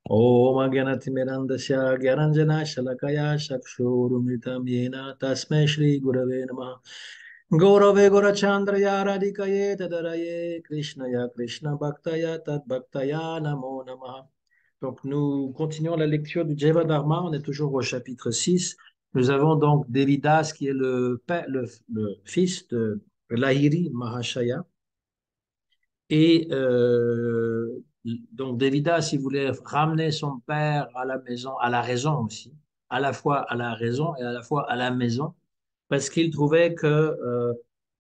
Om Agyanatimirandasya Gyaranjana Shalakaya Chakshurumritam Yena Tasmai Shri Gurave Namaha Gaurave Gaurachandraya Radhikaye Tadaraye Krishnaya Krishna Bhaktaya Tad Bhaktaya Namo Namaha. Donc nous continuons la lecture du Jeva Dharma, on est toujours au chapitre 6. Nous avons donc Devidas qui est le fils de Lahiri Mahashaya. Et donc Devidas, il voulait ramener son père à la maison, à la raison aussi, à la fois à la raison et à la fois à la maison, parce qu'il trouvait que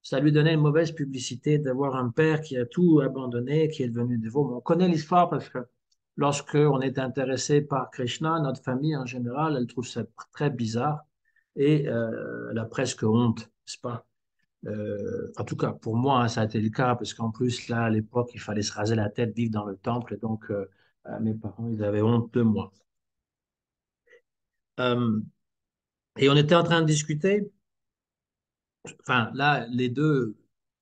ça lui donnait une mauvaise publicité d'avoir un père qui a tout abandonné, qui est devenu dévot. Mais on connaît l'histoire parce que lorsque on est intéressé par Krishna, notre famille en général, elle trouve ça très bizarre et elle a presque honte, n'est-ce pas? En tout cas, pour moi, hein, ça a été le cas, parce qu'en plus, là, à l'époque, il fallait se raser la tête, vivre dans le temple, et donc mes parents, ils avaient honte de moi. Euh, et on était en train de discuter, enfin, là, les deux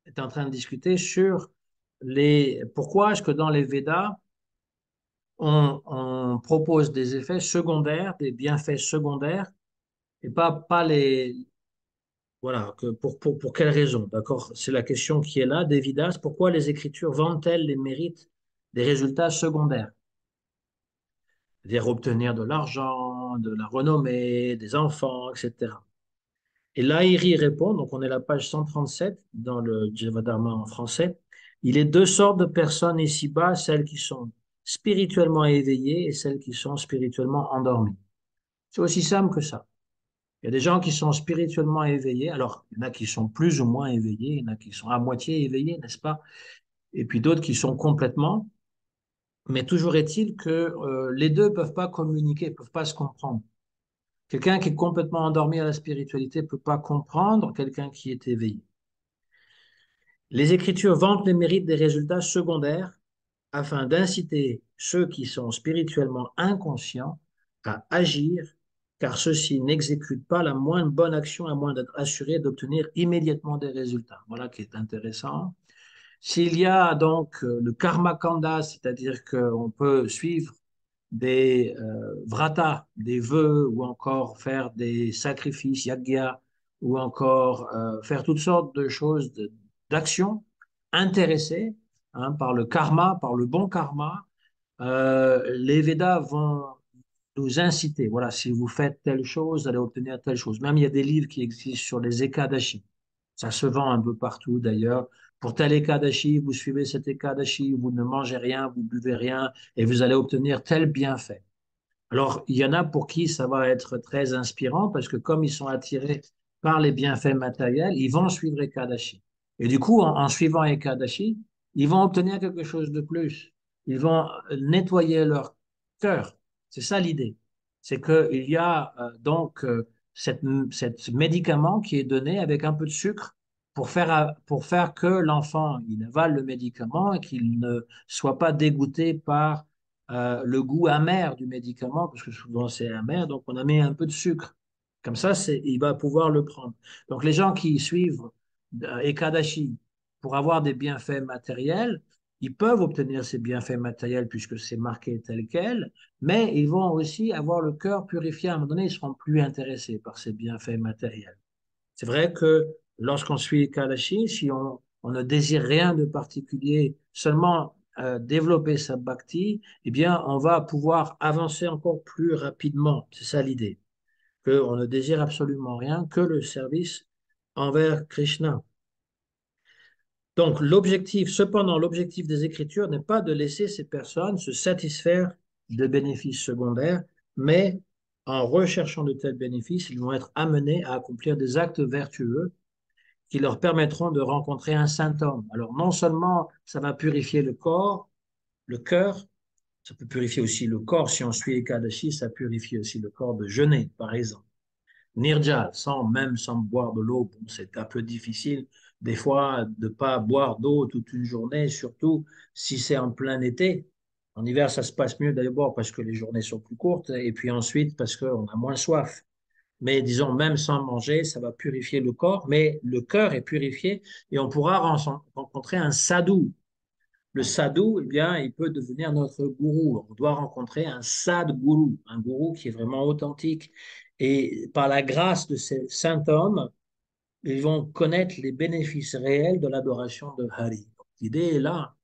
étaient en train de discuter sur pourquoi est-ce que dans les Védas, on propose des effets secondaires, des bienfaits secondaires, et pas les... Voilà, pour quelles raisons, d'accord? C'est la question qui est là, d'Évidas. Pourquoi les Écritures vantent-elles les mérites des résultats secondaires? C'est-à-dire obtenir de l'argent, de la renommée, des enfants, etc. Et là, Iri répond, donc on est à la page 137 dans le Jivadharma en français. Il est deux sortes de personnes ici-bas, celles qui sont spirituellement éveillées et celles qui sont spirituellement endormies. C'est aussi simple que ça. Il y a des gens qui sont spirituellement éveillés. Alors, il y en a qui sont plus ou moins éveillés, il y en a qui sont à moitié éveillés, n'est-ce pas? Et puis d'autres qui sont complètement. Mais toujours est-il que les deux ne peuvent pas communiquer, ne peuvent pas se comprendre. Quelqu'un qui est complètement endormi à la spiritualité ne peut pas comprendre quelqu'un qui est éveillé. Les Écritures vantent les mérites des résultats secondaires afin d'inciter ceux qui sont spirituellement inconscients à agir, car ceux-ci n'exécutent pas la moindre bonne action à moins d'être assurés d'obtenir immédiatement des résultats. Voilà qui est intéressant. S'il y a donc le karma kanda, c'est-à-dire qu'on peut suivre des vratas, des vœux, ou encore faire des sacrifices, yagya, ou encore faire toutes sortes de choses, d'actions intéressées, hein, par le karma, par le bon karma. Les Védas vont nous inciter. Voilà, si vous faites telle chose, vous allez obtenir telle chose. Même il y a des livres qui existent sur les Ekadashi. Ça se vend un peu partout d'ailleurs. Pour tel Ekadashi, vous suivez cet Ekadashi, vous ne mangez rien, vous buvez rien, et vous allez obtenir tel bienfait. Alors, il y en a pour qui ça va être très inspirant parce que comme ils sont attirés par les bienfaits matériels, ils vont suivre Ekadashi. Et du coup, en suivant Ekadashi, ils vont obtenir quelque chose de plus. Ils vont nettoyer leur cœur. C'est ça l'idée. C'est qu'il y a cette médicament qui est donné avec un peu de sucre pour faire que l'enfant, il avale le médicament et qu'il ne soit pas dégoûté par le goût amer du médicament, parce que souvent c'est amer, donc on a mis un peu de sucre. Comme ça, il va pouvoir le prendre. Donc les gens qui suivent Ekadashi pour avoir des bienfaits matériels, ils peuvent obtenir ces bienfaits matériels puisque c'est marqué tel quel, mais ils vont aussi avoir le cœur purifié. À un moment donné, ils seront plus intéressés par ces bienfaits matériels. C'est vrai que lorsqu'on suit Kalashi, si on ne désire rien de particulier, seulement développer sa bhakti, eh bien, on va pouvoir avancer encore plus rapidement. C'est ça l'idée, qu'on ne désire absolument rien que le service envers Krishna. Donc, cependant, l'objectif des Écritures n'est pas de laisser ces personnes se satisfaire de bénéfices secondaires, mais en recherchant de tels bénéfices, ils vont être amenés à accomplir des actes vertueux qui leur permettront de rencontrer un saint homme. Alors non seulement ça va purifier le corps, le cœur, ça peut purifier aussi le corps. Si on suit Ekadashi, ça purifie aussi le corps de jeûner, par exemple. Nirjal, même sans boire de l'eau, bon, c'est un peu difficile des fois de ne pas boire d'eau toute une journée, surtout si c'est en plein été. En hiver, ça se passe mieux d'abord parce que les journées sont plus courtes et puis ensuite parce qu'on a moins soif. Mais disons, même sans manger, ça va purifier le corps, mais le cœur est purifié et on pourra rencontrer un sadhu. le sadhu, eh bien, il peut devenir notre gourou. On doit rencontrer un sadguru, un gourou qui est vraiment authentique. Et par la grâce de ces saints hommes, ils vont connaître les bénéfices réels de l'adoration de Hari. L'idée est là.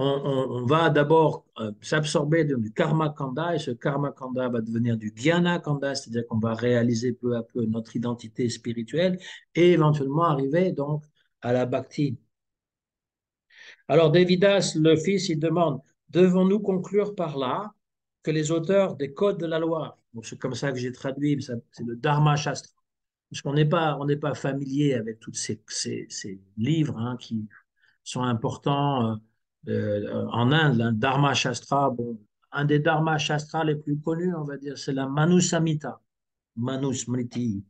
On va d'abord s'absorber du karma kanda et ce karma kanda va devenir du jnana kanda, c'est-à-dire qu'on va réaliser peu à peu notre identité spirituelle et éventuellement arriver donc à la bhakti. Alors Devidas, le fils, il demande, devons-nous conclure par là que les auteurs des codes de la loi, bon, c'est comme ça que j'ai traduit, c'est le Dharma Shastra, parce qu'on n'est pas familier avec tous ces livres hein, qui sont importants en Inde. Le Dharma Shastra, bon, un des Dharma Shastra les plus connus, on va dire, c'est la Manusamhita, Manusmriti.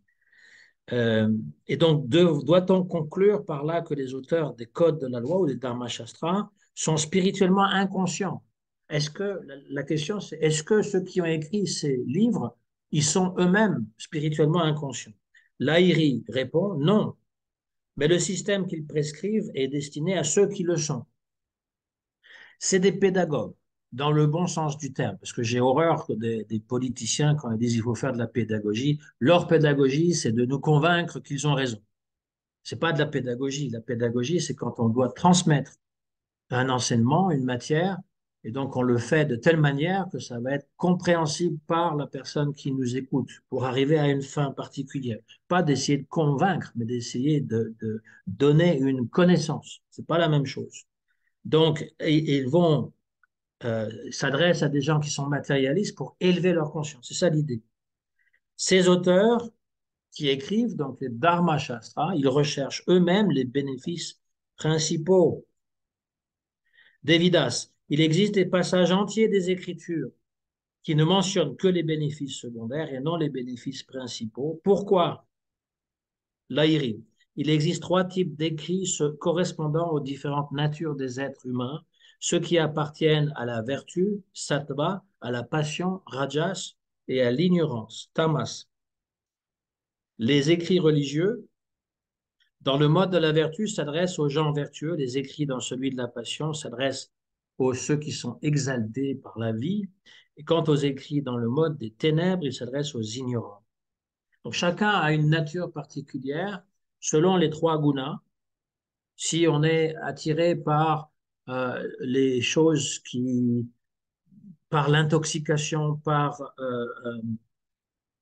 Euh, et donc, doit-on conclure par là que les auteurs des codes de la loi ou des Dharma Shastra sont spirituellement inconscients? Est-ce que, la question c'est, est-ce que ceux qui ont écrit ces livres, ils sont eux-mêmes spirituellement inconscients? Lahiri répond non, mais le système qu'ils prescrivent est destiné à ceux qui le sont. C'est des pédagogues, dans le bon sens du terme, parce que j'ai horreur que des politiciens, quand ils disent qu'il faut faire de la pédagogie, leur pédagogie, c'est de nous convaincre qu'ils ont raison. C'est pas de la pédagogie. La pédagogie, c'est quand on doit transmettre un enseignement, une matière, et donc on le fait de telle manière que ça va être compréhensible par la personne qui nous écoute pour arriver à une fin particulière. Pas d'essayer de convaincre, mais d'essayer de donner une connaissance. C'est pas la même chose. Donc, ils vont s'adressent à des gens qui sont matérialistes pour élever leur conscience. C'est ça l'idée. Ces auteurs qui écrivent donc les Dharma Shastra, ils recherchent eux-mêmes les bénéfices principaux. Devidas, il existe des passages entiers des Écritures qui ne mentionnent que les bénéfices secondaires et non les bénéfices principaux. Pourquoi? Lahiri. Il existe trois types d'écrits correspondant aux différentes natures des êtres humains, ceux qui appartiennent à la vertu, sattva, à la passion, rajas, et à l'ignorance, tamas. Les écrits religieux, dans le mode de la vertu, s'adressent aux gens vertueux, les écrits dans celui de la passion s'adressent aux ceux qui sont exaltés par la vie, et quant aux écrits dans le mode des ténèbres, ils s'adressent aux ignorants. Donc chacun a une nature particulière selon les trois gunas. Si on est attiré par les choses qui, par l'intoxication,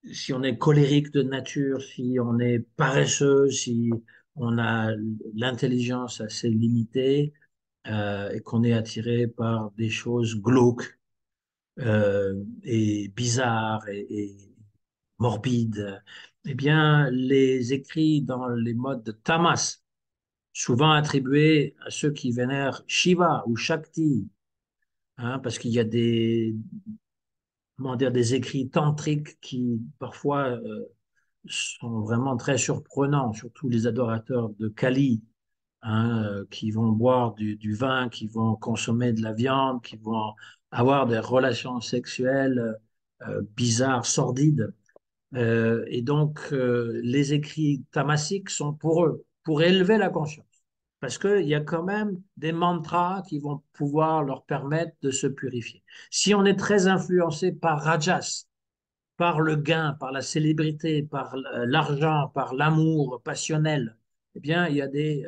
si on est colérique de nature, si on est paresseux, si on a l'intelligence assez limitée et qu'on est attiré par des choses glauques et bizarres et morbides, eh bien, les écrits dans les modes de tamas, souvent attribués à ceux qui vénèrent Shiva ou Shakti, hein, parce qu'il y a comment dire, des écrits tantriques qui parfois sont vraiment très surprenants, surtout les adorateurs de Kali, hein, qui vont boire du vin, qui vont consommer de la viande, qui vont avoir des relations sexuelles bizarres, sordides. Et donc, les écrits tamasiques sont pour eux, pour élever la conscience. Parce qu'il y a quand même des mantras qui vont pouvoir leur permettre de se purifier. Si on est très influencé par Rajas, par le gain, par la célébrité, par l'argent, par l'amour passionnel, eh bien, il y a des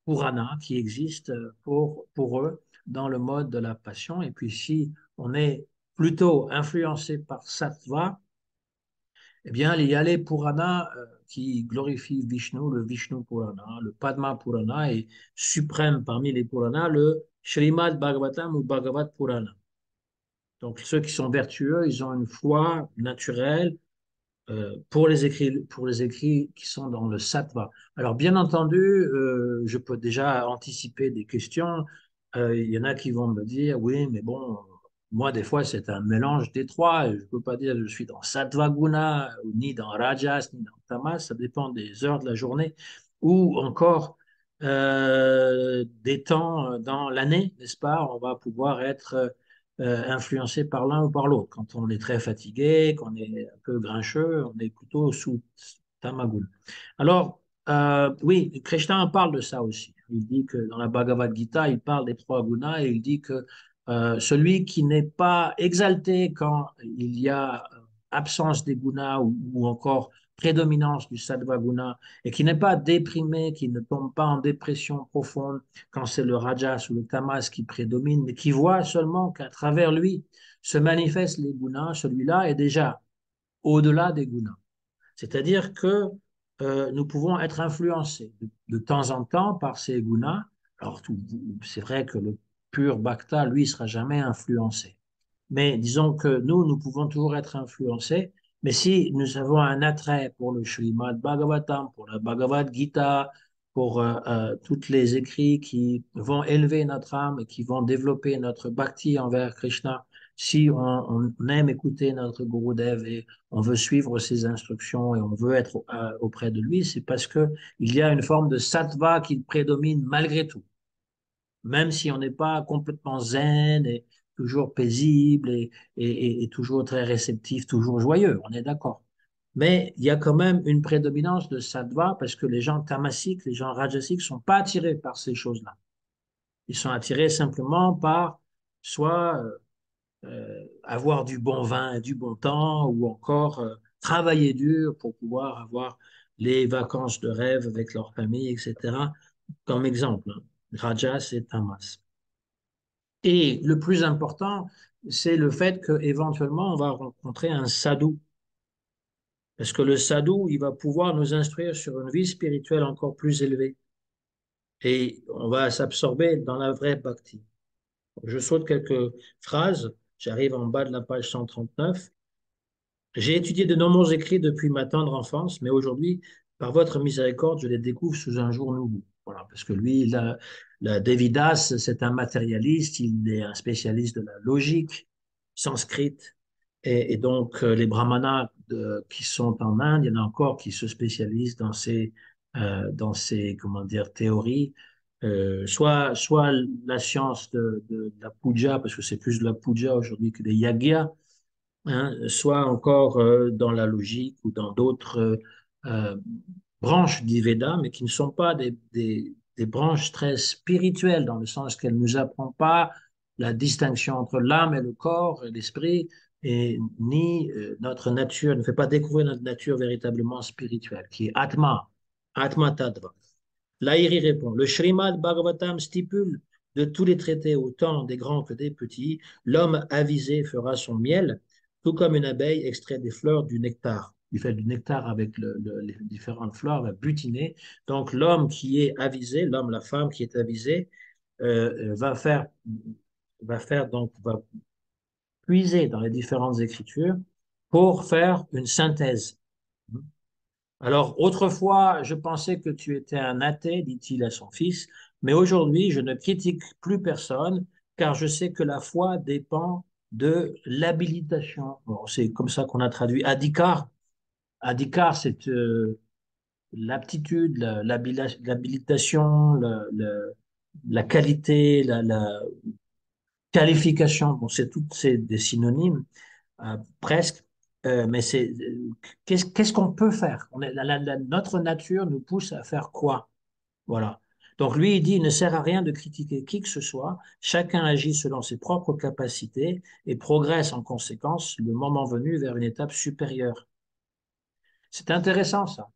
Puranas qui existent pour eux dans le mode de la passion. Et puis, si on est plutôt influencé par Sattva, eh bien, il y a les Puranas qui glorifient Vishnu, le Vishnu Purana, le Padma Purana et suprême parmi les Puranas, le Srimad Bhagavatam ou Bhagavad Purana. Donc, ceux qui sont vertueux, ils ont une foi naturelle pour les écrits qui sont dans le sattva. Alors, bien entendu, je peux déjà anticiper des questions. Il y en a qui vont me dire, oui, mais bon, moi, des fois, c'est un mélange des trois. Je ne peux pas dire que je suis dans sattva guna, ni dans rajas, ni dans tamas. Ça dépend des heures de la journée ou encore des temps dans l'année, n'est-ce pas? On va pouvoir être influencé par l'un ou par l'autre. Quand on est très fatigué, qu'on est un peu grincheux, on est plutôt sous tamagoul. Alors, oui, Krishna en parle de ça aussi. Il dit que dans la Bhagavad Gita, il parle des trois gunas et il dit que celui qui n'est pas exalté quand il y a absence des gunas ou encore prédominance du sattva guna et qui n'est pas déprimé, qui ne tombe pas en dépression profonde quand c'est le rajas ou le tamas qui prédomine, mais qui voit seulement qu'à travers lui se manifestent les gunas, celui-là est déjà au-delà des gunas. C'est-à-dire que nous pouvons être influencés de temps en temps par ces gunas. Alors, c'est vrai que le pur bhakta, lui, ne sera jamais influencé. Mais disons que nous pouvons toujours être influencés. Mais si nous avons un attrait pour le Srimad Bhagavatam, pour la Bhagavad Gita, pour tous les écrits qui vont élever notre âme et qui vont développer notre bhakti envers Krishna, si on aime écouter notre Gurudev et on veut suivre ses instructions et on veut être auprès de lui, c'est parce que il y a une forme de sattva qui prédomine malgré tout, même si on n'est pas complètement zen et toujours paisible et toujours très réceptif, toujours joyeux, on est d'accord. Mais il y a quand même une prédominance de sattva parce que les gens tamasiques, les gens rajasiques ne sont pas attirés par ces choses-là. Ils sont attirés simplement par soit avoir du bon vin et du bon temps ou encore travailler dur pour pouvoir avoir les vacances de rêve avec leur famille, etc. Comme exemple, hein, Rajas et Tamas. Et le plus important, c'est le fait qu'éventuellement, on va rencontrer un sadhu. Parce que le sadhu, il va pouvoir nous instruire sur une vie spirituelle encore plus élevée. Et on va s'absorber dans la vraie bhakti. Je saute quelques phrases. J'arrive en bas de la page 139. J'ai étudié de nombreux écrits depuis ma tendre enfance, mais aujourd'hui, par votre miséricorde, je les découvre sous un jour nouveau. Voilà, parce que lui, Devidas, c'est un matérialiste, il est un spécialiste de la logique sanscrite, et donc les brahmanas qui sont en Inde, il y en a encore qui se spécialisent dans ces comment dire, théories, soit la science de la puja, parce que c'est plus de la puja aujourd'hui que des yagyas, hein, soit encore dans la logique ou dans d'autres euh, branches du Veda, mais qui ne sont pas des branches très spirituelles, dans le sens qu'elles ne nous apprennent pas la distinction entre l'âme et le corps et l'esprit, et ni notre nature, ne fait pas découvrir notre nature véritablement spirituelle, qui est Atma, Atma Tattva. Lahiri répond, le Srimad Bhagavatam stipule de tous les traités, autant des grands que des petits, l'homme avisé fera son miel, tout comme une abeille extrait des fleurs du nectar. Il fait du nectar avec les différentes fleurs, va butiner. Donc l'homme qui est avisé, l'homme, la femme qui est avisée, va puiser dans les différentes écritures pour faire une synthèse. Alors, autrefois, je pensais que tu étais un athée, dit-il à son fils, mais aujourd'hui, je ne critique plus personne, car je sais que la foi dépend de l'habilitation. Bon, c'est comme ça qu'on a traduit adhikar. Adhikar, c'est l'aptitude, l'habilitation, la qualité, la qualification. Bon, c'est toutes ces des synonymes presque. Mais qu'est-ce qu'on peut faire? Notre nature nous pousse à faire quoi? Voilà. Donc lui, il dit, il ne sert à rien de critiquer qui que ce soit. Chacun agit selon ses propres capacités et progresse en conséquence, le moment venu, vers une étape supérieure. C'est intéressant ça.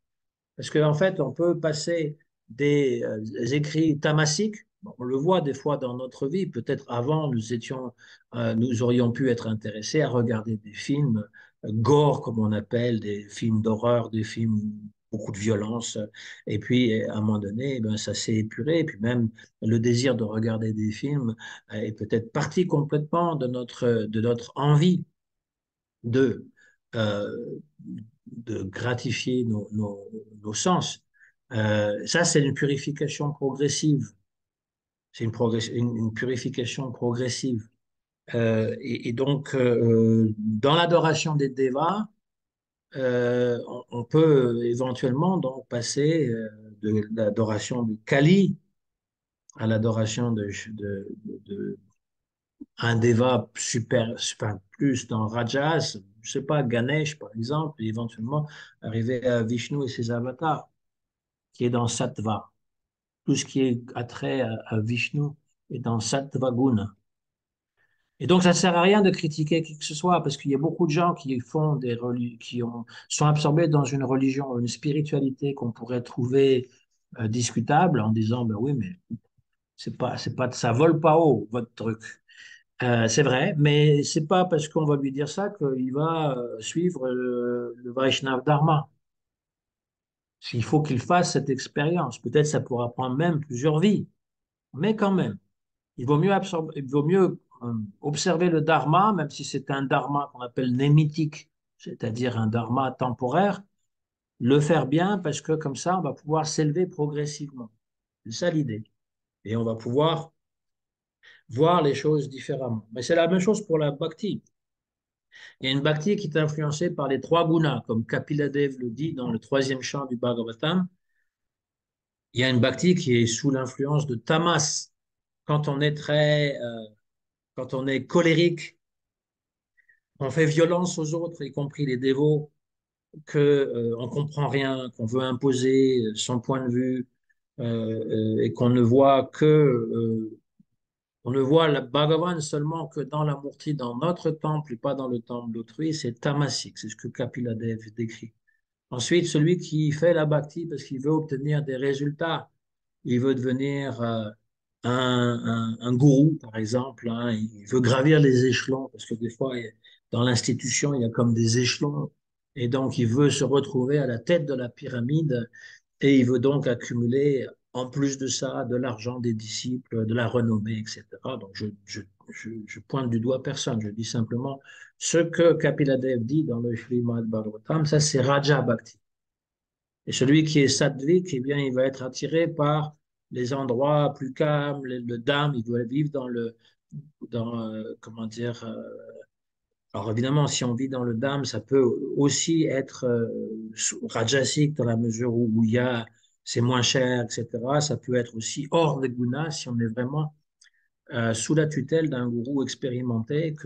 Parce qu'en fait, on peut passer des écrits tamasiques. Bon, on le voit des fois dans notre vie. Peut-être avant, nous aurions pu être intéressés à regarder des films gore, comme on appelle, des films d'horreur, des films beaucoup de violence. Et puis, à un moment donné, eh ben, ça s'est épuré. Et puis même, le désir de regarder des films est peut-être parti complètement de notre envie de, euh, de gratifier nos sens. Ça, c'est une purification progressive. C'est une purification progressive. Et donc, dans l'adoration des devas, on peut éventuellement donc passer de l'adoration du Kali à l'adoration de un deva super plus dans Rajas, je sais pas, Ganesh par exemple, et éventuellement arriver à Vishnu et ses avatars, qui est dans Sattva. tout ce qui est attrait à Vishnu est dans Sattva Guna. Et donc, ça ne sert à rien de critiquer qui que ce soit, parce qu'il y a beaucoup de gens qui font sont absorbés dans une religion, une spiritualité qu'on pourrait trouver discutable en disant, ben oui, mais ça vole pas haut, votre truc. C'est vrai, mais c'est pas parce qu'on va lui dire ça qu'il va suivre le Vaishnav Dharma. Il faut qu'il fasse cette expérience. Peut-être ça pourra prendre même plusieurs vies, mais quand même. Il vaut mieux observer le dharma, même si c'est un dharma qu'on appelle némitique, c'est-à-dire un dharma temporaire, le faire bien parce que comme ça, on va pouvoir s'élever progressivement. C'est ça l'idée. Et on va pouvoir voir les choses différemment. Mais c'est la même chose pour la bhakti. Il y a une bhakti qui est influencée par les trois gunas, comme Kapiladev le dit dans le troisième chant du Bhagavatam. Il y a une bhakti qui est sous l'influence de tamas. Quand on est quand on est colérique, on fait violence aux autres, y compris les dévots, que on comprend rien, qu'on veut imposer son point de vue et qu'on ne voit on ne voit la Bhagavan seulement que dans la Murti, dans notre temple et pas dans le temple d'autrui, c'est tamasique, c'est ce que Kapila Dev décrit. Ensuite, celui qui fait la bhakti parce qu'il veut obtenir des résultats, il veut devenir un gourou, par exemple, hein, il veut gravir les échelons, parce que des fois, dans l'institution, il y a comme des échelons, et donc il veut se retrouver à la tête de la pyramide, et il veut donc accumuler, en plus de ça, de l'argent des disciples, de la renommée, etc. Donc je pointe du doigt personne, je dis simplement ce que Kapila Dev dit dans le Srimad Bhagavatam, ça c'est Raja Bhakti. Et celui qui est sattvique, eh bien, il va être attiré par les endroits plus calmes, le dham, il doit vivre comment dire, alors évidemment, si on vit dans le dham, ça peut aussi être rajasique dans la mesure où il y a, c'est moins cher, etc. Ça peut être aussi hors des gunas si on est vraiment sous la tutelle d'un gourou expérimenté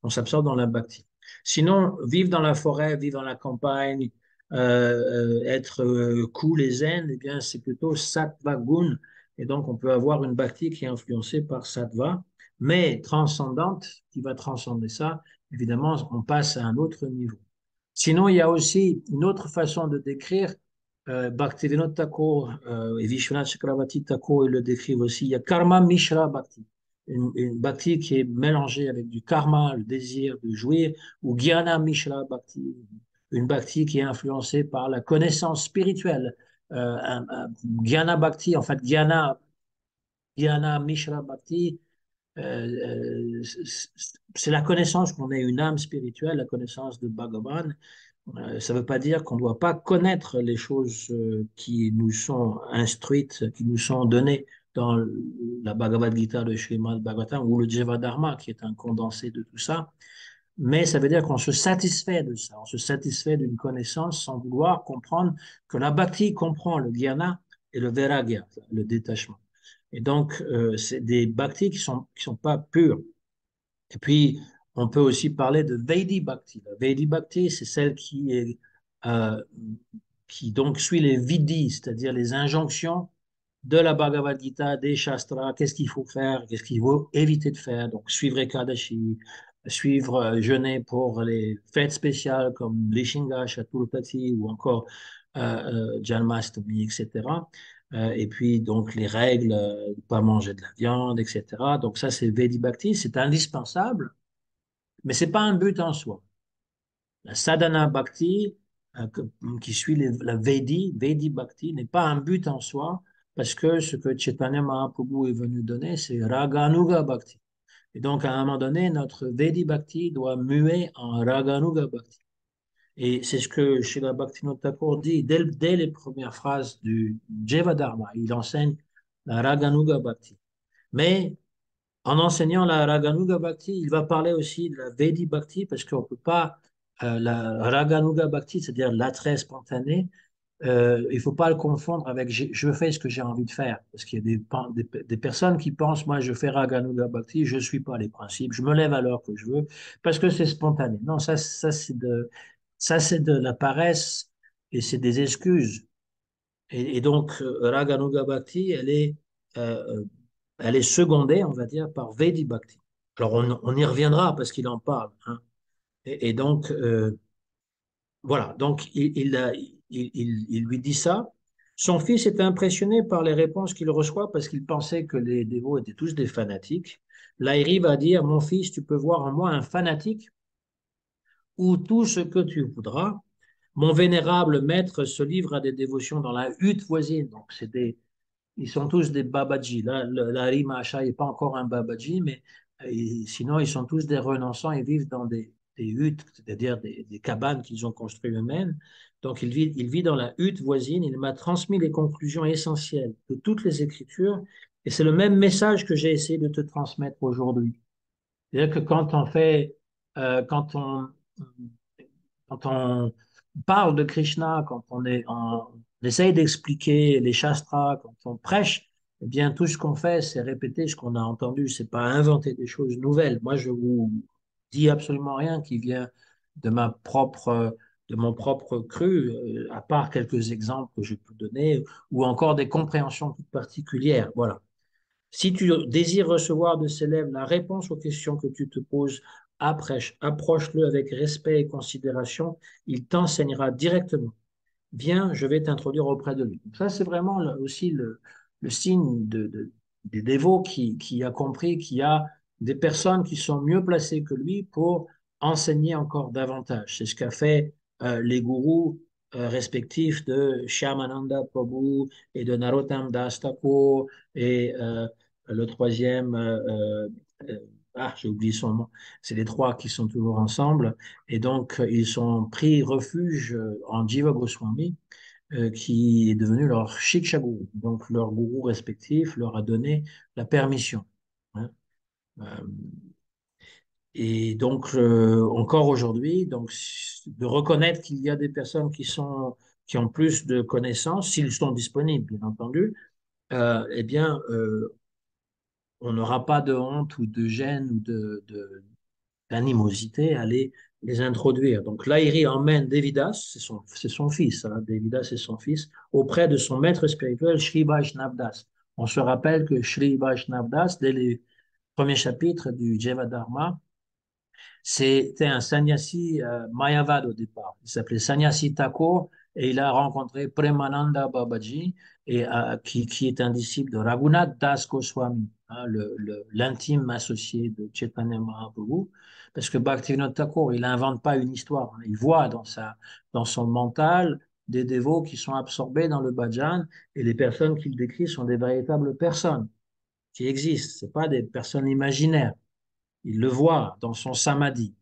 on s'absorbe dans la bhakti. Sinon, vivre dans la forêt, vivre dans la campagne, être cool et zen, eh bien, c'est plutôt sattva gun. Et donc, on peut avoir une bhakti qui est influencée par sattva, mais transcendante, qui va transcender ça. Évidemment, on passe à un autre niveau. Sinon, il y a aussi une autre façon de décrire Bhaktivinoda Thakur et Vishwanath Chakravarti Thakur, ils le décrivent aussi. Il y a Karma Mishra Bhakti, une bhakti qui est mélangée avec du karma, le désir de jouir, ou Jnana Mishra Bhakti, une bhakti qui est influencée par la connaissance spirituelle. Jnana Bhakti, en fait, Jnana Mishra Bhakti, c'est la connaissance qu'on est une âme spirituelle, la connaissance de Bhagavan. Ça ne veut pas dire qu'on ne doit pas connaître les choses qui nous sont instruites, qui nous sont données dans la Bhagavad Gita de Srimad Bhagavatam ou le Jivadharma, qui est un condensé de tout ça. Mais ça veut dire qu'on se satisfait de ça, on se satisfait d'une connaissance sans vouloir comprendre que la bhakti comprend le dhyana et le vairagya, le détachement. Et donc, c'est des bhaktis qui sont pas purs. Et puis, on peut aussi parler de Vaidhi Bhakti. La Vaidhi Bhakti, c'est celle euh, qui donc suit les vidis, c'est-à-dire les injonctions de la Bhagavad Gita, des Shastras, qu'est-ce qu'il faut faire, qu'est-ce qu'il faut éviter de faire. Donc, suivre Ekadashi, suivre, jeûner pour les fêtes spéciales comme Lishinga, Chaturthati ou encore Janmashtami, etc. Et puis, donc, les règles, ne pas manger de la viande, etc. Donc, ça, c'est Vedi Bhakti, c'est indispensable, mais c'est pas un but en soi. La sadhana bhakti, qui suit la Vedi Bhakti, n'est pas un but en soi, parce que ce que Chaitanya Mahaprabhu est venu donner, c'est Raganuga Bhakti. Et donc, à un moment donné, notre Vedi Bhakti doit muer en Raganuga Bhakti. Et c'est ce que Srila Bhaktivinoda Thakur dit dès les premières phrases du Jivadharma. Il enseigne la Raganuga Bhakti. Mais en enseignant la Raganuga Bhakti, il va parler aussi de la Vedi Bhakti parce qu'on ne peut pas, la Raganuga Bhakti, c'est-à-dire l'attrait spontané, il ne faut pas le confondre avec je fais ce que j'ai envie de faire. Parce qu'il y a des personnes qui pensent, moi je fais Raganuga Bhakti, je ne suis pas les principes, je me lève à l'heure que je veux parce que c'est spontané. Non, ça c'est de la paresse et c'est des excuses. Et donc, Raganuga Bhakti, euh, elle est secondée, on va dire, par Vedi Bhakti. Alors, on y reviendra parce qu'il en parle, hein. Et donc, voilà, donc il lui dit ça. Son fils était impressionné par les réponses qu'il reçoit parce qu'il pensait que les dévots étaient tous des fanatiques. Lahiri va dire, mon fils, tu peux voir en moi un fanatique ou tout ce que tu voudras. Mon vénérable maître se livre à des dévotions dans la hutte voisine. Donc, ils sont tous des Babaji. Là, Lahiri Mahasaya n'est pas encore un Babaji, mais sinon, ils sont tous des renonçants. Ils vivent dans des huttes, c'est-à-dire des cabanes qu'ils ont construites eux-mêmes. Donc, il vit dans la hutte voisine. Il m'a transmis les conclusions essentielles de toutes les Écritures. Et c'est le même message que j'ai essayé de te transmettre aujourd'hui. C'est-à-dire que quand on parle de Krishna, on essaye d'expliquer les shastras, quand on prêche, eh bien, tout ce qu'on fait, c'est répéter ce qu'on a entendu, c'est pas inventer des choses nouvelles. Moi, je vous dis absolument rien qui vient de de mon propre cru, à part quelques exemples que je peux donner, ou encore des compréhensions toutes particulières. Voilà. Si tu désires recevoir de ses lèvres la réponse aux questions que tu te poses, approche-le avec respect et considération. Il t'enseignera directement. Viens, je vais t'introduire auprès de lui. Donc ça, c'est vraiment aussi le signe des dévots qui a compris qu'il y a des personnes qui sont mieux placées que lui pour enseigner encore davantage. C'est ce qu'a fait les gourous respectifs de Shyamananda Prabhu et de Narottam Das Thakur et le troisième, euh, j'ai oublié son nom, c'est les trois qui sont toujours ensemble. Et donc, ils ont pris refuge en Jiva Goswami, qui est devenu leur Shiksha Guru. Donc, leur gourou respectif leur a donné la permission, hein. Euh, et donc, encore aujourd'hui, donc, de reconnaître qu'il y a des personnes qui ont plus de connaissances, s'ils sont disponibles, bien entendu, eh bien, on n'aura pas de honte ou de gêne ou d'animosité à les introduire. Donc Lahiri emmène Devidas, c'est son fils, hein, Devidas est son fils, auprès de son maître spirituel Sri Vaishnavdas. On se rappelle que Sri Vaishnavdas, dès les premiers chapitres du Jevadharma, c'était un sannyasi mayavad au départ. Il s'appelait Sannyasi Thakur et il a rencontré Premananda Babaji, qui est un disciple de Raghunath Das Goswami, hein, l'intime associé de Chaitanya Mahaprabhu. Parce que Bhaktivinoda Thakur, il n'invente pas une histoire, hein. Il voit dans son mental des dévots qui sont absorbés dans le bhajan, et les personnes qu'il décrit sont des véritables personnes qui existent. Ce pas des personnes imaginaires. Il le voit dans son samadhi.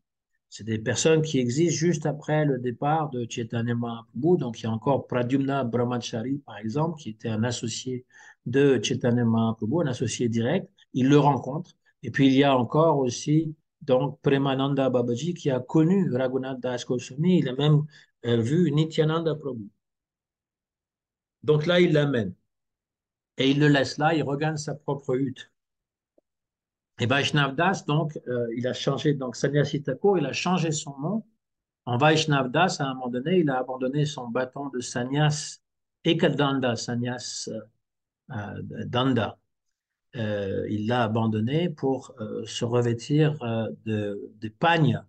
C'est des personnes qui existent juste après le départ de Chaitanya Mahaprabhu. Donc, il y a encore Pradyumna Brahmachari, par exemple, qui était un associé de Chaitanya Mahaprabhu, un associé direct. Il le rencontre. Et puis, il y a encore aussi donc Premananda Babaji qui a connu Raghunath Das Goswami. Il a même vu Nityananda Prabhu. Donc là, il l'amène. Et il le laisse là, il regagne sa propre hutte. Et Vaishnav Das, donc, il a changé, donc Sannyasi Thakur, il a changé son nom en Vaishnav Das. À un moment donné, il a abandonné son bâton de sannyas Ekadanda, sannyas Danda. Il l'a abandonné pour se revêtir des pagnes,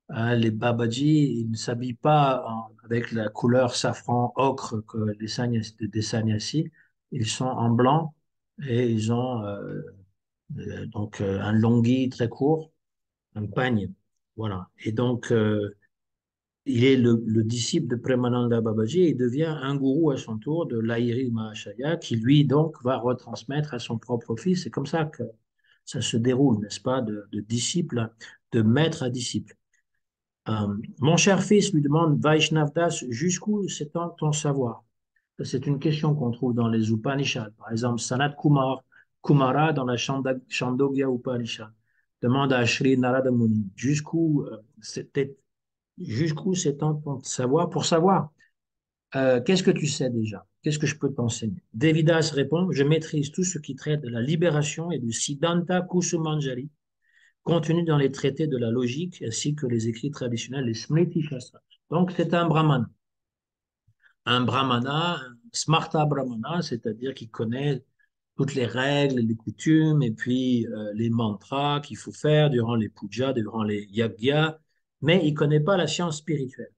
hein. Les Babaji, ils ne s'habillent pas avec la couleur safran ocre que des sannyasis. Ils sont en blanc et ils ont donc un longhi très court, un pagne. Voilà. Et donc, il est le disciple de Premananda Babaji et il devient un gourou à son tour de Lahiri Mahashaya qui, lui, donc, va retransmettre à son propre fils. C'est comme ça que ça se déroule, n'est-ce pas, de disciple, de maître à disciple. Mon cher fils, lui demande Vaishnavdas, jusqu'où s'étend ton savoir? C'est une question qu'on trouve dans les Upanishads. Par exemple, Kumara dans la Chandogya Upanishad demande à Sri Narada Muni jusqu'où s'étend ton savoir pour savoir qu'est-ce que tu sais déjà? Qu'est-ce que je peux t'enseigner? Devidas répond, je maîtrise tout ce qui traite de la libération et du Siddhanta Kusumanjari, contenu dans les traités de la logique ainsi que les écrits traditionnels, les Smriti Shastras. Donc, c'est un brahman. un brahmana, un smarta brahmana, c'est-à-dire qui connaît toutes les règles, les coutumes et puis les mantras qu'il faut faire durant les pujas, durant les yajnas, mais il ne connaît pas la science spirituelle.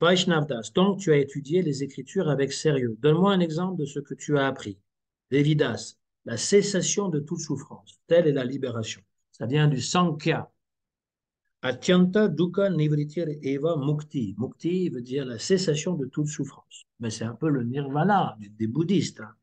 Vaishnavdas, donc tu as étudié les Écritures avec sérieux. Donne-moi un exemple de ce que tu as appris. Devidas, la cessation de toute souffrance. Telle est la libération. Ça vient du Sankhya. Atyanta dukkha nivritir eva mukti. Mukti veut dire la cessation de toute souffrance. Mais c'est un peu le nirvana des bouddhistes, hein.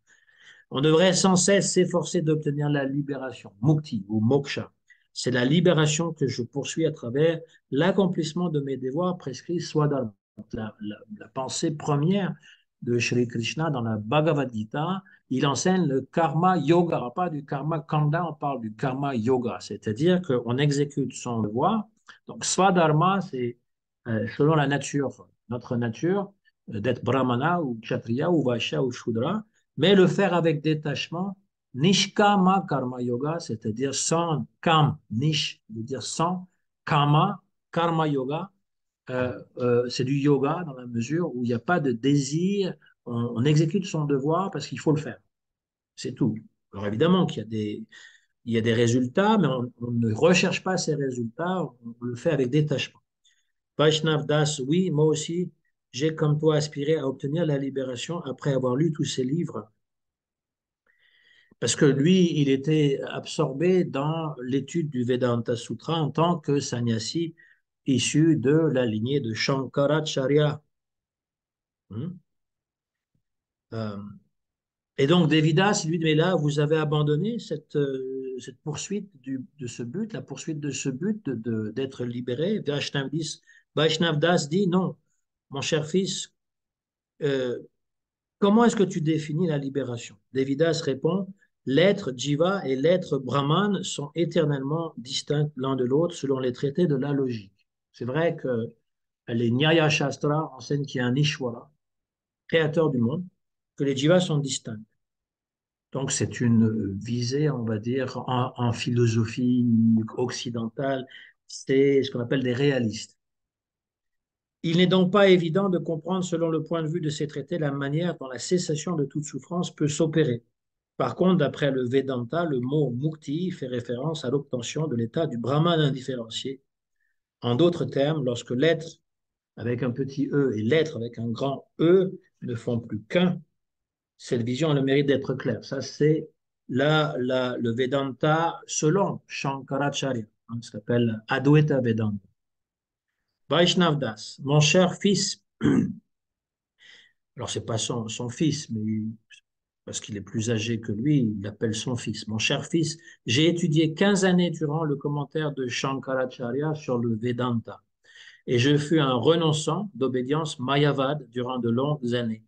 On devrait sans cesse s'efforcer d'obtenir la libération, mukti ou moksha. C'est la libération que je poursuis à travers l'accomplissement de mes devoirs prescrits swadharma. La pensée première de Sri Krishna dans la Bhagavad Gita, il enseigne le karma yoga, pas du karma kanda, on parle du karma yoga, c'est-à-dire qu'on exécute son devoir. Donc swadharma, c'est selon la nature, notre nature, d'être brahmana ou kshatriya ou vaishya ou shudra, mais le faire avec détachement, nishkama karma yoga, c'est-à-dire sans kam, nish veut dire sans, kama, karma yoga, c'est du yoga dans la mesure où il n'y a pas de désir, on exécute son devoir parce qu'il faut le faire, c'est tout. Alors évidemment qu'il y a il y a des résultats, mais on ne recherche pas ces résultats, on le fait avec détachement. Vaishnav Das, oui, moi aussi, j'ai comme toi aspiré à obtenir la libération après avoir lu tous ces livres. Parce que lui, il était absorbé dans l'étude du Vedanta Sutra en tant que sannyasi issu de la lignée de Shankaracharya. Hmm. Euh, et donc, Devidas, lui dit, mais là, vous avez abandonné cette poursuite de ce but, la poursuite de ce but d'être libéré. Vaishnav Das dit, non, mon cher fils, euh, comment est-ce que tu définis la libération? Devidas répond, l'être jiva et l'être brahman sont éternellement distincts l'un de l'autre selon les traités de la logique. C'est vrai que les Nyaya Shastra enseignent qu'il y a un Ishvara, créateur du monde, que les jivas sont distincts. Donc c'est une visée, on va dire, en philosophie occidentale, c'est ce qu'on appelle des réalistes. Il n'est donc pas évident de comprendre, selon le point de vue de ces traités, la manière dont la cessation de toute souffrance peut s'opérer. Par contre, d'après le Vedanta, le mot mukti fait référence à l'obtention de l'état du brahman indifférencié. En d'autres termes, lorsque l'être avec un petit e et l'être avec un grand e ne font plus qu'un, cette vision a le mérite d'être claire. Ça, c'est le Vedanta selon Shankaracharya, hein, ça s'appelle Advaita Vedanta. Vaishnav Das, mon cher fils, alors c'est pas son fils, mais parce qu'il est plus âgé que lui, il l'appelle son fils. Mon cher fils, j'ai étudié 15 années durant le commentaire de Shankaracharya sur le Vedanta, et je fus un renonçant d'obédience mayavad durant de longues années.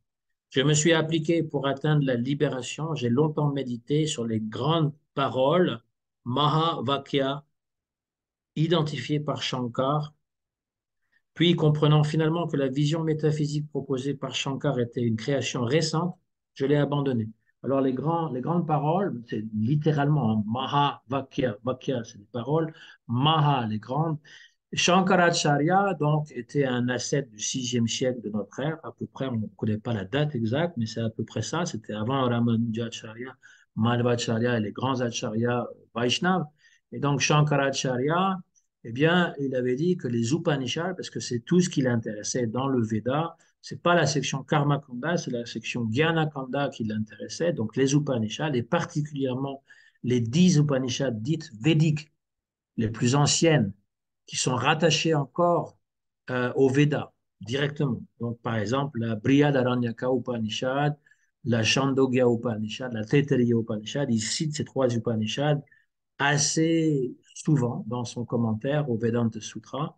Je me suis appliqué pour atteindre la libération. J'ai longtemps médité sur les grandes paroles Mahavakya identifiées par Shankar. Puis, comprenant finalement que la vision métaphysique proposée par Shankar était une création récente, je l'ai abandonnée. Alors, les grandes paroles, c'est littéralement hein, Mahavakya. Vakya, c'est des paroles. Maha, les grandes. Shankaracharya, donc, était un ascète du 6e siècle de notre ère, à peu près, on ne connaît pas la date exacte, mais c'est à peu près ça, c'était avant Ramanujacharya, Madhvacharya et les grands acharyas Vaishnav. Et donc, Shankaracharya, eh bien, il avait dit que les Upanishads, parce que c'est tout ce qui l'intéressait dans le Veda, c'est pas la section Karma Kanda, c'est la section Jnana Kanda qui l'intéressait, donc les Upanishads, et particulièrement les 10 Upanishads dites védiques, les plus anciennes, qui sont rattachées encore au Veda directement. Donc, par exemple, la Brihadaranyaka Upanishad, la Chandogya Upanishad, la Taittiriya Upanishad, il cite ces trois Upanishads assez souvent dans son commentaire au Vedanta Sutra.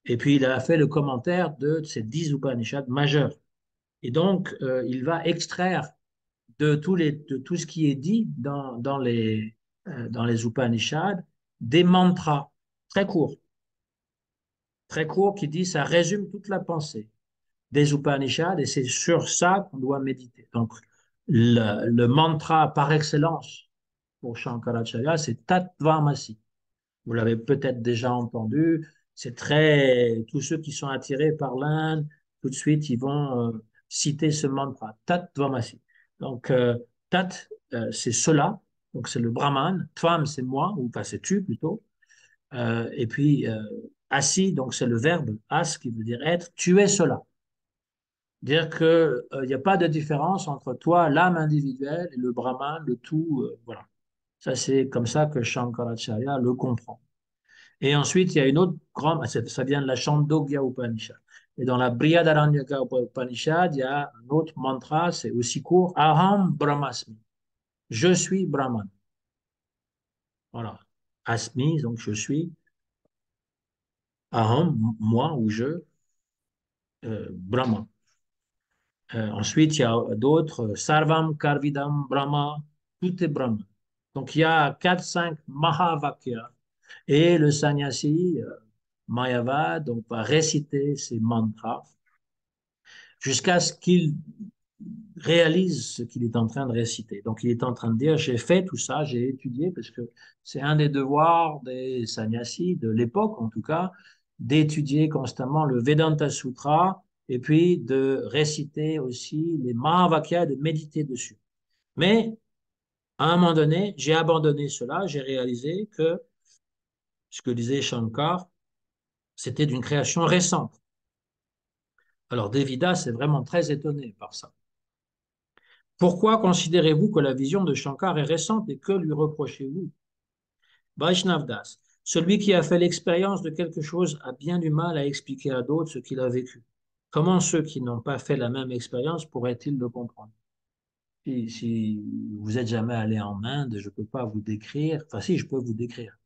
Et puis, il a fait le commentaire de ces 10 Upanishads majeurs. Et donc, il va extraire de tout ce qui est dit dans les Upanishads des mantras très courts, très courts qui disent, ça résume toute la pensée des Upanishads et c'est sur ça qu'on doit méditer. Donc, le mantra par excellence pour Shankaracharya, c'est Tattvamasi. Vous l'avez peut-être déjà entendu. C'est très. Tous ceux qui sont attirés par l'Inde, tout de suite, ils vont citer ce mantra, Tat Tvamasi. Donc, Tat, c'est cela, donc c'est le Brahman, Tvam, c'est moi, ou enfin c'est tu plutôt, et puis Asi, donc c'est le verbe as qui veut dire être, tu es cela. Dire que il n'y a pas de différence entre toi, l'âme individuelle, et le Brahman, le tout, voilà. Ça, c'est comme ça que Shankaracharya le comprend. Et ensuite, il y a une autre grande, ça vient de la Chandogya Upanishad. Et dans la Brihadaranyaka Upanishad, il y a un autre mantra, c'est aussi court, Aham Brahmasmi. Je suis Brahman. Voilà. Asmi, donc je suis. Aham, moi ou je, Brahman. Ensuite, il y a d'autres, Sarvam Karvidam Brahma, tout est Brahman. Donc, il y a 4, 5 Mahavakyas. Et le sannyasi, Mayavad, donc, va réciter ces mantras jusqu'à ce qu'il réalise ce qu'il est en train de réciter. Donc, il est en train de dire, j'ai fait tout ça, j'ai étudié, parce que c'est un des devoirs des sannyasis, de l'époque en tout cas, d'étudier constamment le Vedanta Sutra et puis de réciter aussi les Mahavakyas et de méditer dessus. Mais à un moment donné, j'ai abandonné cela, j'ai réalisé que ce que disait Shankar, c'était d'une création récente. Alors, Devidas est vraiment très étonné par ça. Pourquoi considérez-vous que la vision de Shankar est récente et que lui reprochez-vous? Vaishnavdas, celui qui a fait l'expérience de quelque chose a bien du mal à expliquer à d'autres ce qu'il a vécu. Comment ceux qui n'ont pas fait la même expérience pourraient-ils le comprendre? Si vous n'êtes jamais allé en Inde, je ne peux pas vous décrire, enfin si, je peux vous décrire.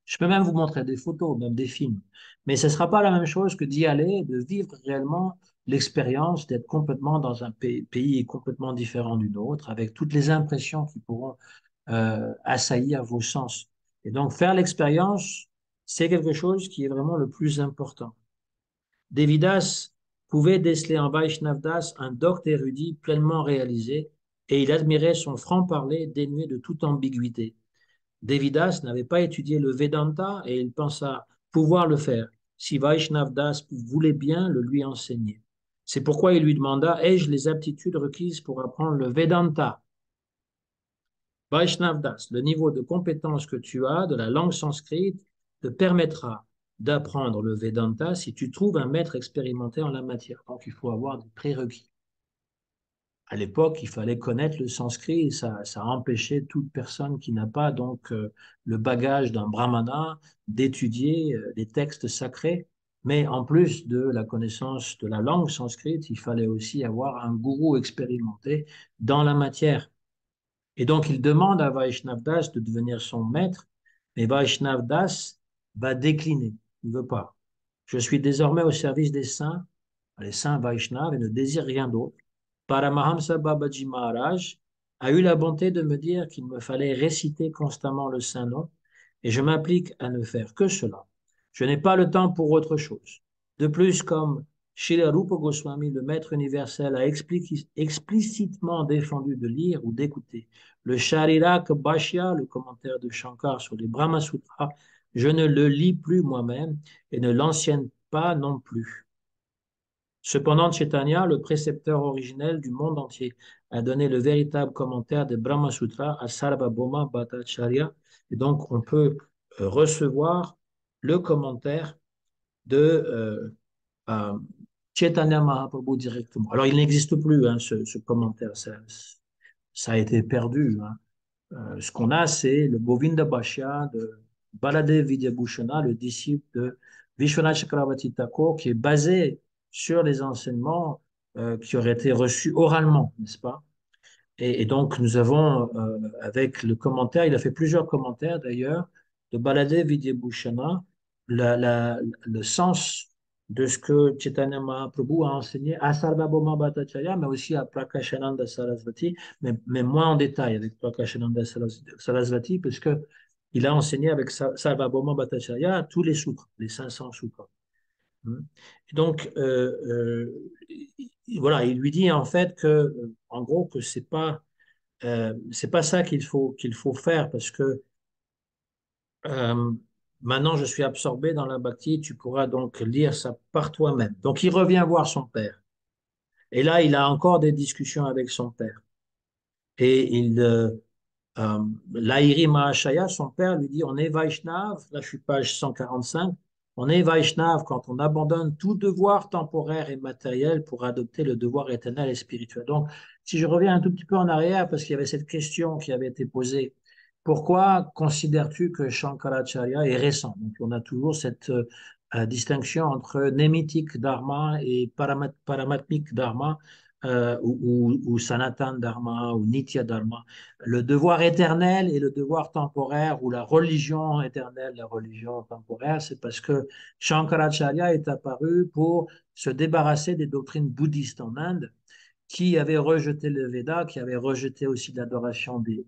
Je peux même vous montrer des photos, même des films. Mais ce ne sera pas la même chose que d'y aller, de vivre réellement l'expérience, d'être complètement dans un pays complètement différent du nôtre, avec toutes les impressions qui pourront assaillir vos sens. Et donc, faire l'expérience, c'est quelque chose qui est vraiment le plus important. Devidas pouvait déceler en Vaishnavdas un docte érudit pleinement réalisé, et il admirait son franc-parler dénué de toute ambiguïté. Devidas n'avait pas étudié le Vedanta et il pensa pouvoir le faire si Vaishnavdas voulait bien le lui enseigner. C'est pourquoi il lui demanda, ai-je les aptitudes requises pour apprendre le Vedanta? Vaishnavdas, le niveau de compétence que tu as de la langue sanskrite te permettra d'apprendre le Vedanta si tu trouves un maître expérimenté en la matière. Donc il faut avoir des prérequis. À l'époque, il fallait connaître le sanskrit et ça empêchait toute personne qui n'a pas donc le bagage d'un brahmana d'étudier les textes sacrés. Mais en plus de la connaissance de la langue sanskrite, il fallait aussi avoir un gourou expérimenté dans la matière. Et donc, il demande à Vaishnavdas de devenir son maître, mais Vaishnavdas va décliner. Il ne veut pas. Je suis désormais au service des saints, les saints Vaishnavas, et ne désire rien d'autre. Paramahamsa Babaji Maharaj a eu la bonté de me dire qu'il me fallait réciter constamment le Saint-Nom, et je m'applique à ne faire que cela. Je n'ai pas le temps pour autre chose. De plus, comme Srila Rupa Goswami, le maître universel, a explicitement défendu de lire ou d'écouter le Sharirak Bhashya, le commentaire de Shankar sur les Brahma Sutras, je ne le lis plus moi-même et ne l'enseigne pas non plus. Cependant, Chaitanya, le précepteur originel du monde entier, a donné le véritable commentaire des Brahma Sutras à Sarvabhauma Bhattacharya. Et donc, on peut recevoir le commentaire de Chaitanya Mahaprabhu directement. Alors, il n'existe plus, hein, ce commentaire, ça a été perdu, hein. Ce qu'on a, c'est le Govinda Bhashya de Baladev Vidyabhushana, le disciple de Vishwanath Chakravarti Thakur, qui est basé sur les enseignements qui auraient été reçus oralement, n'est-ce pas? Et donc, nous avons, avec le commentaire, il a fait plusieurs commentaires d'ailleurs, de Baladev Vidyabhushana, le sens de ce que Chaitanya Mahaprabhu a enseigné à Sarvabhauma Bhattacharya, mais aussi à Prakashananda Sarasvati, mais moins en détail avec Prakashananda Sarasvati, puisque il a enseigné avec Sarvabhauma Bhattacharya tous les sutras, les 500 sutras. Et donc, voilà, il lui dit en fait que, en gros, que c'est pas ça qu'il faut faire parce que euh, maintenant je suis absorbé dans la bhakti, tu pourras donc lire ça par toi-même. Donc il revient voir son père Et là, il a encore des discussions avec son père. Et Lahiri Mahashaya, son père, lui dit, on est Vaishnav, là je suis page 145, on est Vaishnav quand on abandonne tout devoir temporaire et matériel pour adopter le devoir éternel et spirituel. Donc, si je reviens un tout petit peu en arrière, parce qu'il y avait cette question qui avait été posée, pourquoi considères-tu que Shankaracharya est récent? Donc, on a toujours cette distinction entre némitique dharma et paramatmique dharma, ou Sanatan dharma, ou Nitya dharma, le devoir éternel et le devoir temporaire, ou la religion éternelle, la religion temporaire, c'est parce que Shankaracharya est apparu pour se débarrasser des doctrines bouddhistes en Inde, qui avaient rejeté le Veda, qui avaient rejeté aussi l'adoration des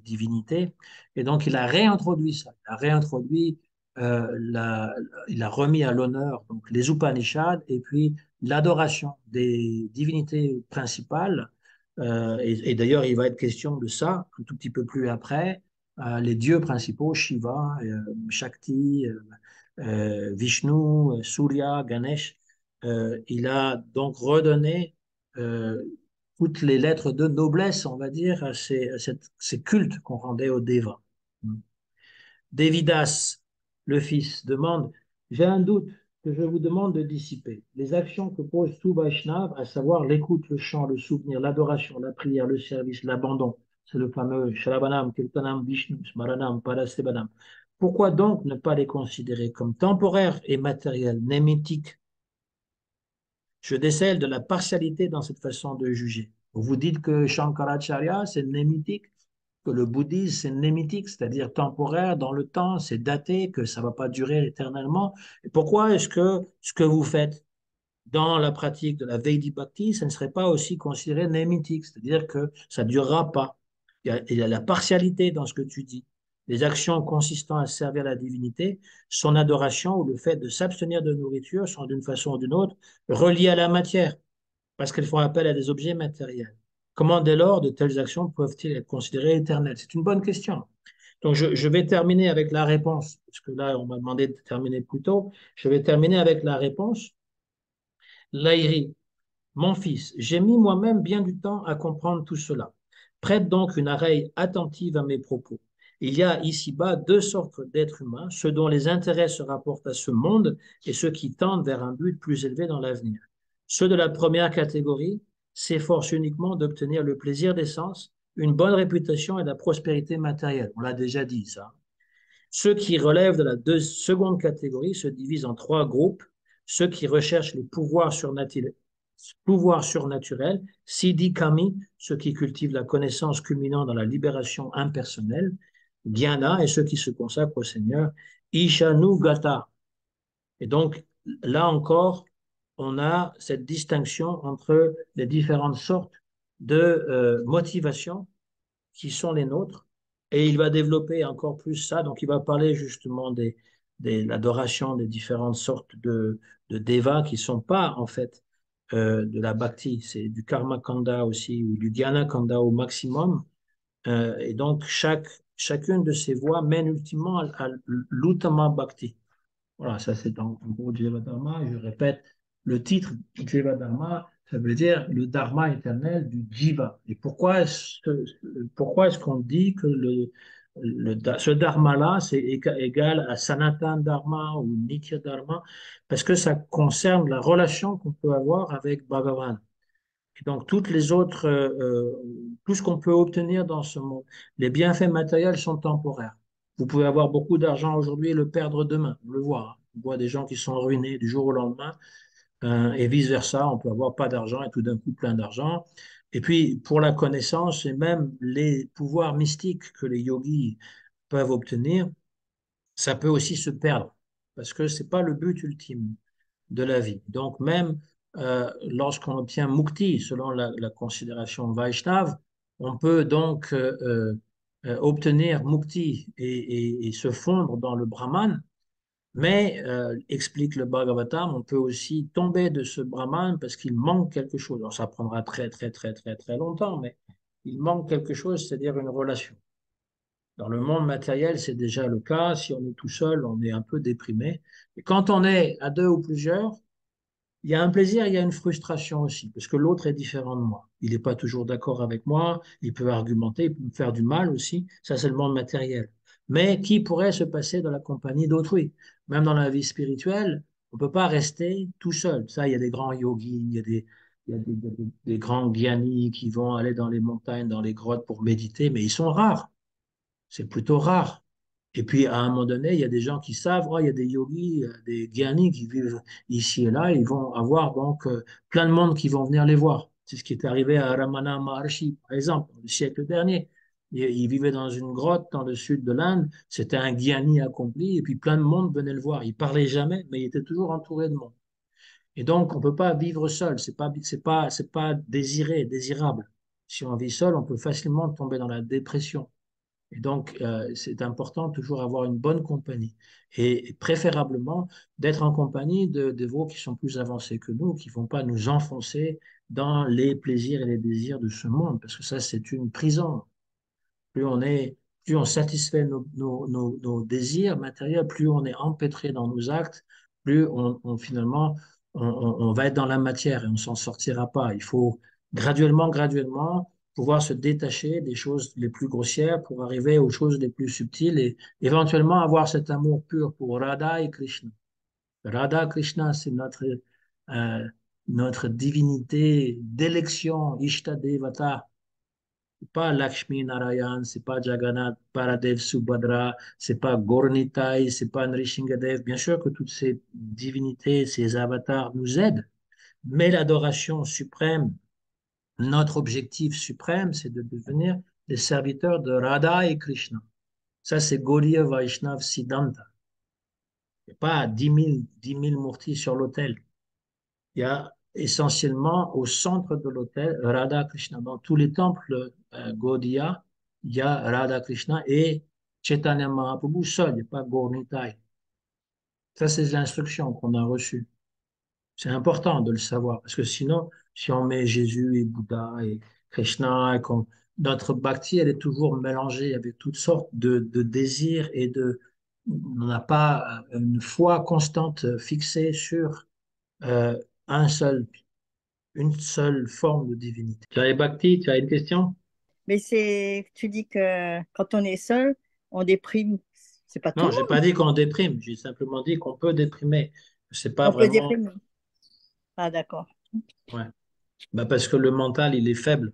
divinités. Et donc, il a réintroduit ça. Il a réintroduit, il a remis à l'honneur donc, les Upanishads et puis l'adoration des divinités principales. Et d'ailleurs, il va être question de ça un tout petit peu plus après. Les dieux principaux, Shiva, Shakti, Vishnu, Surya, Ganesh. Il a donc redonné euh, toutes les lettres de noblesse, on va dire, ces cultes qu'on rendait aux Devas. Devidas, le fils, demande, j'ai un doute que je vous demande de dissiper. Les actions que pose tout Vaishnav, à savoir l'écoute, le chant, le souvenir, l'adoration, la prière, le service, l'abandon, c'est le fameux Shravanam, Kirtanam, Vishnu, Smaranam, Parasevanam. Pourquoi donc ne pas les considérer comme temporaires et matériels, némétiques? Je décèle de la partialité dans cette façon de juger. Vous dites que Shankaracharya, c'est némitique, que le bouddhisme, c'est némitique, c'est-à-dire temporaire dans le temps, c'est daté, que ça ne va pas durer éternellement. Et pourquoi est-ce que ce que vous faites dans la pratique de la Vedic Bhakti, ça ne serait pas aussi considéré némitique, c'est-à-dire que ça ne durera pas. Il y a la partialité dans ce que tu dis. Les actions consistant à servir la divinité, son adoration ou le fait de s'abstenir de nourriture sont d'une façon ou d'une autre reliées à la matière, parce qu'elles font appel à des objets matériels. Comment dès lors de telles actions peuvent-ils être considérées éternelles? C'est une bonne question. Donc je vais terminer avec la réponse, parce que là on m'a demandé de terminer plus tôt. Je vais terminer avec la réponse. Laïri, mon fils, j'ai mis moi-même bien du temps à comprendre tout cela. Prête donc une oreille attentive à mes propos. Il y a ici-bas deux sortes d'êtres humains, ceux dont les intérêts se rapportent à ce monde et ceux qui tendent vers un but plus élevé dans l'avenir. Ceux de la première catégorie s'efforcent uniquement d'obtenir le plaisir des sens, une bonne réputation et la prospérité matérielle. On l'a déjà dit, ça. Ceux qui relèvent de la seconde catégorie se divisent en trois groupes. Ceux qui recherchent les pouvoirs surnaturels, Siddhi Kami, ceux qui cultivent la connaissance culminant dans la libération impersonnelle, Dhyana, et ceux qui se consacrent au Seigneur, Ishanu Gata. Et donc, là encore, on a cette distinction entre les différentes sortes de motivation qui sont les nôtres. Et il va développer encore plus ça. Donc, il va parler justement l'adoration des différentes sortes de devas qui ne sont pas, en fait, de la bhakti. C'est du karma kanda aussi, ou du dhyana kanda au maximum. Et donc, chacune de ces voies mène ultimement à l'uttama bhakti. Voilà, ça c'est en gros Jiva Dharma. Et je répète, le titre Jiva Dharma, ça veut dire le dharma éternel du Jiva. Et pourquoi est-ce qu'on dit que ce dharma-là, c'est égal à Sanatan Dharma ou Nitya Dharma? Parce que ça concerne la relation qu'on peut avoir avec Bhagavan. Et donc, tout ce qu'on peut obtenir dans ce monde, les bienfaits matériels sont temporaires. Vous pouvez avoir beaucoup d'argent aujourd'hui et le perdre demain. On le voit, hein. On voit des gens qui sont ruinés du jour au lendemain, et vice-versa. On peut avoir pas d'argent et tout d'un coup plein d'argent. Et puis, pour la connaissance et même les pouvoirs mystiques que les yogis peuvent obtenir, ça peut aussi se perdre parce que c'est pas le but ultime de la vie. Donc même lorsqu'on obtient mukti, selon la considération Vaishnave, on peut donc obtenir mukti et se fondre dans le Brahman, mais explique le Bhagavatam, on peut aussi tomber de ce Brahman parce qu'il manque quelque chose. Alors ça prendra très très très très très longtemps, mais il manque quelque chose, c'est-à-dire une relation. Dans le monde matériel, c'est déjà le cas. Si on est tout seul, on est un peu déprimé. Et quand on est à deux ou plusieurs, Il y a un plaisir, il y a une frustration aussi, parce que l'autre est différent de moi. Il n'est pas toujours d'accord avec moi, il peut argumenter, il peut me faire du mal aussi. Ça, c'est le monde matériel. Mais qui pourrait se passer de la compagnie d'autrui? Même dans la vie spirituelle, on ne peut pas rester tout seul. Ça, il y a des grands yogis, des grands gyanis qui vont aller dans les montagnes, dans les grottes pour méditer, mais ils sont rares. C'est plutôt rare. Et puis, à un moment donné, il y a des gens qui savent, oh, il y a des yogis, des gyanis qui vivent ici et là. Ils vont avoir donc plein de monde qui vont venir les voir. C'est ce qui est arrivé à Ramana Maharshi, par exemple, le siècle dernier. Il vivait dans une grotte dans le sud de l'Inde. C'était un gyani accompli. Et puis, plein de monde venait le voir. Il parlait jamais, mais il était toujours entouré de monde. Et donc, on ne peut pas vivre seul. C'est pas désiré, désirable. Si on vit seul, on peut facilement tomber dans la dépression. Et donc, c'est important toujours avoir une bonne compagnie et préférablement d'être en compagnie de dévots qui sont plus avancés que nous, qui ne vont pas nous enfoncer dans les plaisirs et les désirs de ce monde, parce que ça, c'est une prison. Plus on est, plus on satisfait nos désirs matériels, plus on est empêtré dans nos actes, plus finalement, on va être dans la matière et on s'en sortira pas. Il faut graduellement, pouvoir se détacher des choses les plus grossières pour arriver aux choses les plus subtiles et éventuellement avoir cet amour pur pour Radha et Krishna. Radha Krishna, c'est euh, notre divinité d'élection, Ishta Devata. C'est pas Lakshmi Narayan, c'est pas Jagannath, Paradev, Subhadra, c'est pas Gornitai, c'est pas Nrishingadev. Bien sûr que toutes ces divinités, ces avatars nous aident, mais l'adoration suprême, notre objectif suprême, c'est de devenir les serviteurs de Radha et Krishna. Ça, c'est Gaudiya Vaishnav Siddhanta. Il n'y a pas 10 000 murtis sur l'autel. Il y a essentiellement au centre de l'autel Radha Krishna. Dans tous les temples Gaudiya, il y a Radha Krishna et Chaitanya Mahaprabhu seul, il n'y a pas Gaur-Nitai. Ça, c'est l'instruction qu'on a reçues. C'est important de le savoir parce que sinon, si on met Jésus et Bouddha et Krishna, notre bhakti, elle est toujours mélangée avec toutes sortes de désirs et on n'a pas une foi constante fixée sur euh, un seul une seule forme de divinité. Tu as Bhakti, tu as une question? Mais tu dis que quand on est seul, on déprime. C'est pas tout Non, le j'ai monde. pas dit qu'on déprime, j'ai simplement dit qu'on peut déprimer. C'est pas On peut vraiment. déprimer. Ah, d'accord. Ouais. Bah parce que le mental, il est faible.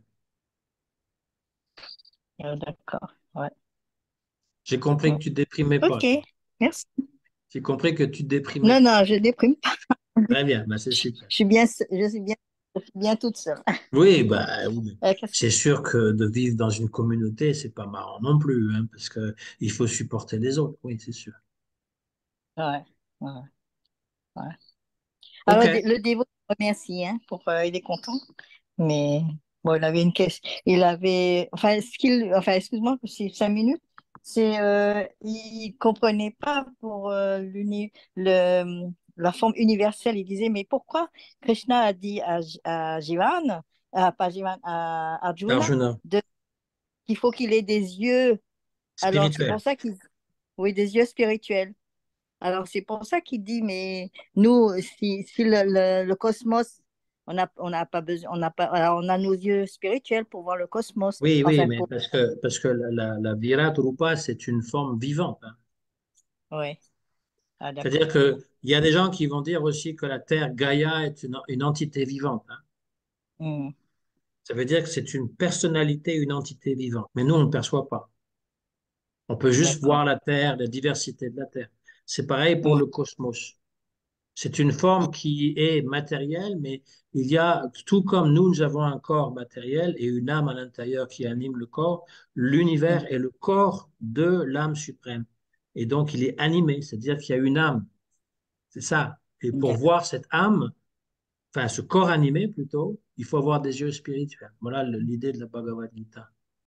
D'accord. Ouais. J'ai compris Mm. que tu déprimais pas, Ok. toi. Merci. J'ai compris que tu déprimais Non, pas. non, je déprime pas. Très bien, bah c'est super. Je suis bien toute seule. Oui, bah oui. Qu'est-ce C'est sûr que de vivre dans une communauté, c'est pas marrant non plus, hein, parce que il faut supporter les autres. Oui, c'est sûr. Ouais. Ouais. Ouais. Ok. Alors, le dévot, merci, hein, il est content. Mais bon, il avait une question. Il avait, excuse-moi, c'est 5 minutes. Il comprenait pas pour la forme universelle. Il disait, mais pourquoi Krishna a dit à Jivan, pas Jivan, à Arjuna, Arjuna, de, qu'il faut qu'il ait des yeux. Alors, c'est pour spirituel. ça oui, des yeux spirituels. Alors, c'est pour ça qu'il dit, mais nous, si le cosmos, on n'a pas besoin, on n'a pas, alors, on a nos yeux spirituels pour voir le cosmos. Oui, oui, Enfin, mais parce que la Virat Rupa, c'est une forme vivante, hein. ouais, ah, C'est-à-dire d'accord. qu'il y a des gens qui vont dire aussi que la Terre, Gaïa, est une entité vivante, hein. Hmm, Ça veut dire que c'est une personnalité, une entité vivante. Mais nous, on ne le perçoit pas. On peut juste d'accord. voir la Terre, la diversité de la Terre. C'est pareil pour Hmm, le cosmos. C'est une forme qui est matérielle, mais il y a, tout comme nous avons un corps matériel et une âme à l'intérieur qui anime le corps, hmm, l'univers est le corps de l'âme suprême. Et donc, il est animé, c'est-à-dire qu'il y a une âme. C'est ça. Et pour d'accord. voir cette âme, enfin ce corps animé plutôt, il faut avoir des yeux spirituels. Voilà l'idée de la Bhagavad Gita.